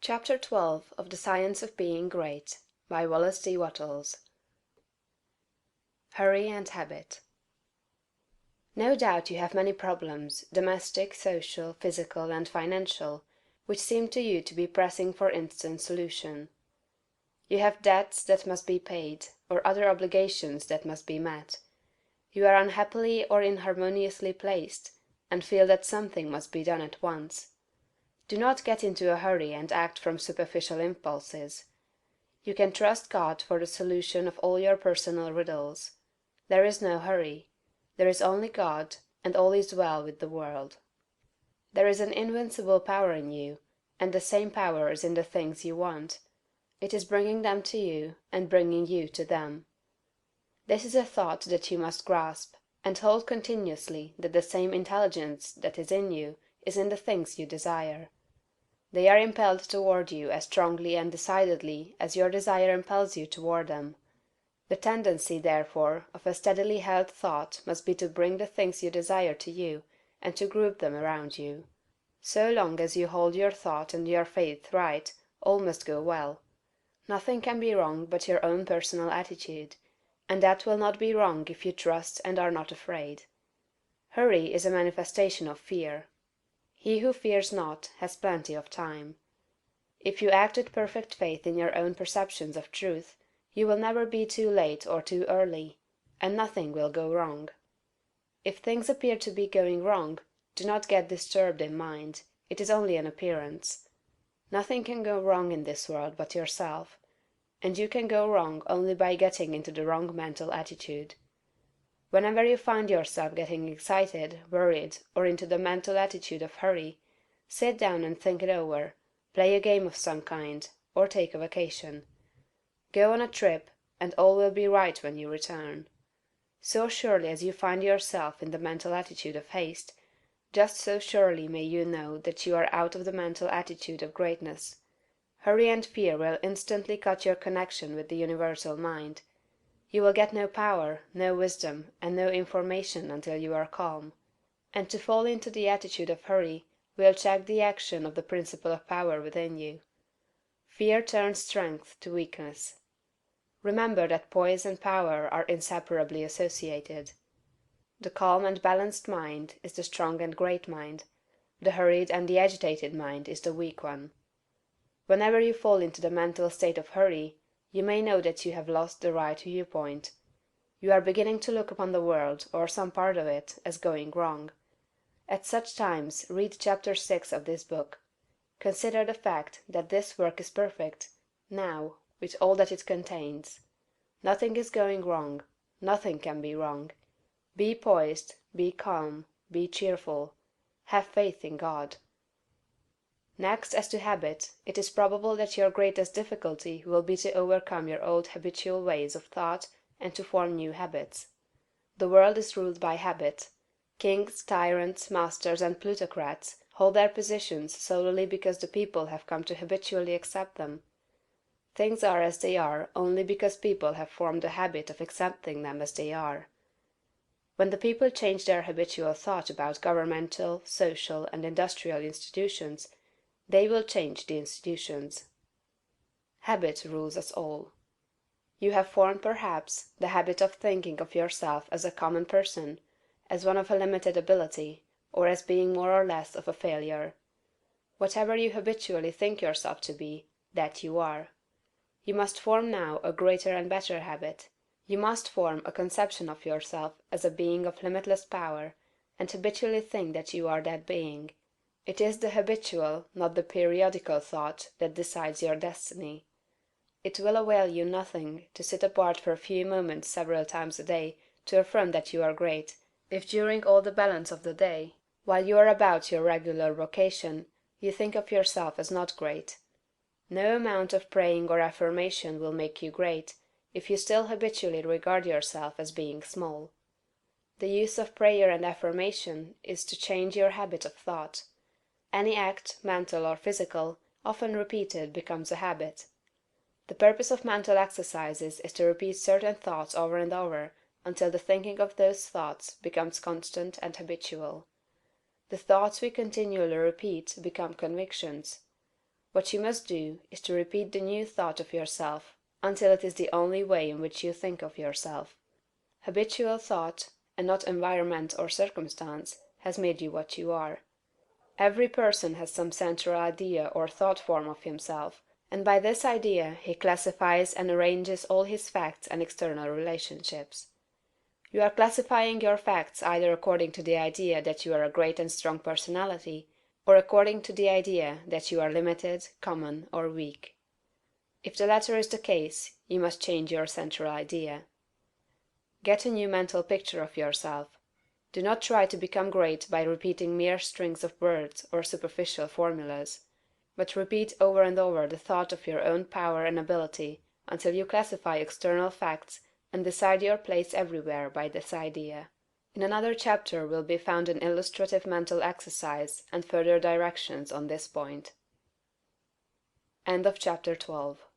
Chapter 12 of The Science of Being Great by Wallace D. Wattles. Hurry and Habit. No doubt you have many problems, domestic, social, physical, and financial, which seem to you to be pressing for instant solution. You have debts that must be paid, or other obligations that must be met. You are unhappily or inharmoniously placed, and feel that something must be done at once. Do not get into a hurry and act from superficial impulses. You can trust God for the solution of all your personal riddles. There is no hurry. There is only God, and all is well with the world. There is an invincible power in you, and the same power is in the things you want. It is bringing them to you, and bringing you to them. This is a thought that you must grasp, and hold continuously that the same intelligence that is in you is in the things you desire. They are impelled toward you as strongly and decidedly as your desire impels you toward them. The tendency, therefore, of a steadily held thought must be to bring the things you desire to you, and to group them around you. So long as you hold your thought and your faith right, all must go well. Nothing can be wrong but your own personal attitude, and that will not be wrong if you trust and are not afraid. Hurry is a manifestation of fear. He who fears not has plenty of time. If you act with perfect faith in your own perceptions of truth, you will never be too late or too early, and nothing will go wrong. If things appear to be going wrong, do not get disturbed in mind, it is only an appearance. Nothing can go wrong in this world but yourself, and you can go wrong only by getting into the wrong mental attitude. Whenever you find yourself getting excited, worried, or into the mental attitude of hurry, sit down and think it over, play a game of some kind, or take a vacation. Go on a trip, and all will be right when you return. So surely as you find yourself in the mental attitude of haste, just so surely may you know that you are out of the mental attitude of greatness. Hurry and fear will instantly cut your connection with the universal mind. You will get no power, no wisdom, and no information until you are calm. And to fall into the attitude of hurry will check the action of the principle of power within you. Fear turns strength to weakness. Remember that poise and power are inseparably associated. The calm and balanced mind is the strong and great mind, the hurried and the agitated mind is the weak one. Whenever you fall into the mental state of hurry, you may know that you have lost the right viewpoint. You are beginning to look upon the world, or some part of it, as going wrong. At such times read chapter 6 of this book. Consider the fact that this work is perfect, now, with all that it contains. Nothing is going wrong. Nothing can be wrong. Be poised, be calm, be cheerful. Have faith in God. Next, as to habit, it is probable that your greatest difficulty will be to overcome your old habitual ways of thought and to form new habits. The world is ruled by habit. Kings, tyrants, masters, and plutocrats hold their positions solely because the people have come to habitually accept them. Things are as they are only because people have formed the habit of accepting them as they are. When the people change their habitual thought about governmental, social, and industrial institutions, they will change the institutions. Habit rules us all. You have formed, perhaps, the habit of thinking of yourself as a common person, as one of a limited ability, or as being more or less of a failure. Whatever you habitually think yourself to be, that you are. You must form now a greater and better habit. You must form a conception of yourself as a being of limitless power, and habitually think that you are that being. It is the habitual, not the periodical thought that decides your destiny. It will avail you nothing to sit apart for a few moments several times a day to affirm that you are great, if during all the balance of the day, while you are about your regular vocation, you think of yourself as not great. No amount of praying or affirmation will make you great, if you still habitually regard yourself as being small. The use of prayer and affirmation is to change your habit of thought. Any act, mental or physical, often repeated becomes a habit. The purpose of mental exercises is to repeat certain thoughts over and over until the thinking of those thoughts becomes constant and habitual. The thoughts we continually repeat become convictions. What you must do is to repeat the new thought of yourself until it is the only way in which you think of yourself. Habitual thought, and not environment or circumstance, has made you what you are. Every person has some central idea or thought form of himself, and by this idea he classifies and arranges all his facts and external relationships. You are classifying your facts either according to the idea that you are a great and strong personality, or according to the idea that you are limited, common, or weak. If the latter is the case, you must change your central idea. Get a new mental picture of yourself. Do not try to become great by repeating mere strings of words or superficial formulas, but repeat over and over the thought of your own power and ability until you classify external facts and decide your place everywhere by this idea. In another chapter will be found an illustrative mental exercise and further directions on this point. End of chapter 12.